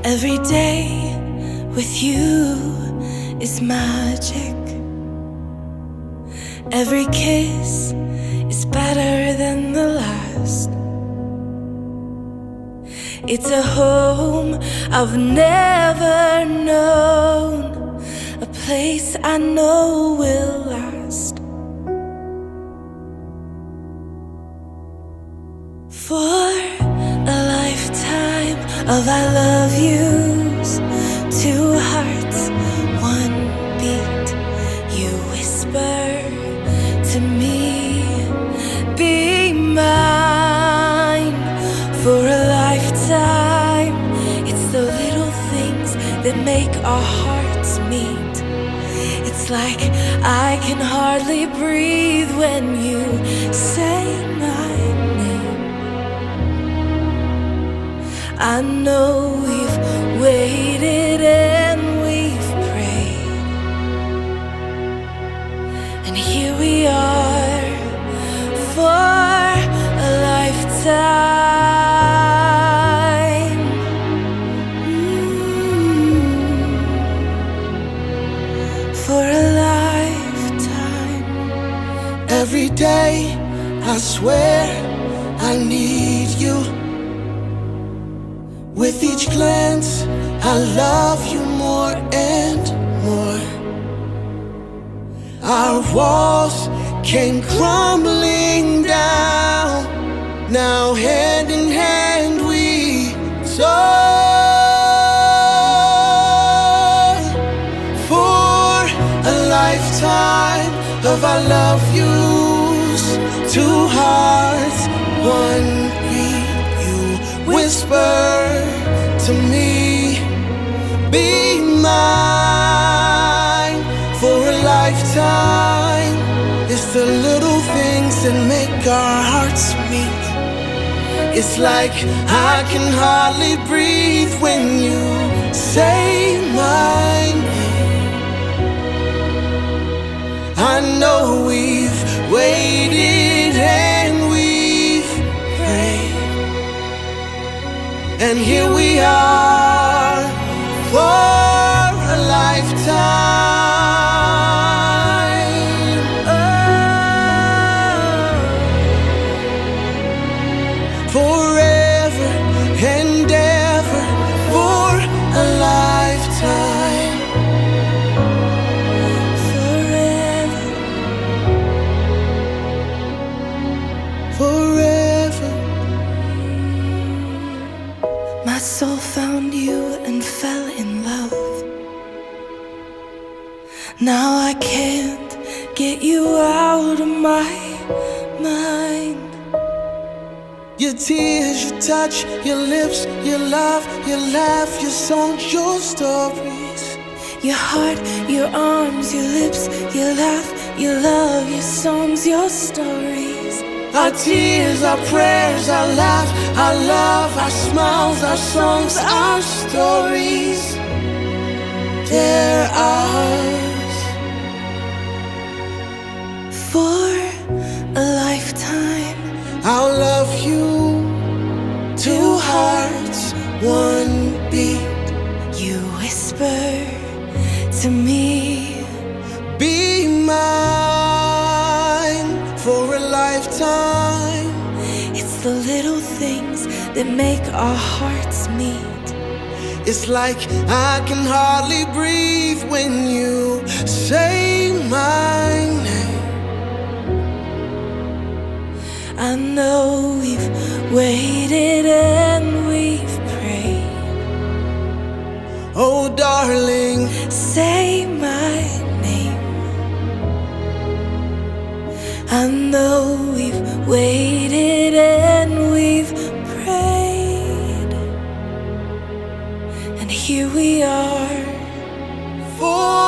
Every day with you is magic. Every kiss is better than the last. It's a home I've never known, a place I know will last. For a lifetime of I love yous, two hearts, one beat. You whisper to me, be mine. For a lifetime, it's the little things that make our hearts meet. It's like I can hardly breathe when you say my name. I know we've waited and we've prayed, and here we are for a lifetime. For a lifetime. Every day I swear I need you. With each glance I love you more and more. Our walls came crumbling down. Now hand in hand we soar. For a lifetime of I love yous, two hearts, one beat. You whisper to me, be mine. For a lifetime, it's the little things that make our hearts meet. It's like I can hardly breathe when you say my name. I know we've waited and we've prayed, and here we are for a lifetime. Forever and ever for a lifetime. Forever. Forever. My soul found you and fell in love. Now I can't get you out of my mind. Your tears, your touch, your lips, your love, your laugh, your songs, your stories. Your heart, your arms, your lips, your laugh, your love, your songs, your stories. Our tears, our prayers, our laugh, our love, our smiles, our songs, our stories. They're ours. For a lifetime, I'll love you, two hearts, one beat. you whisper to me, Be mine for a lifetime. it's the little things that make our hearts meet. It's like I can hardly breathe when you say my name. I know we've waited and we've prayed. Oh darling, Say my name. I know we've waited and we've prayed, and here we are for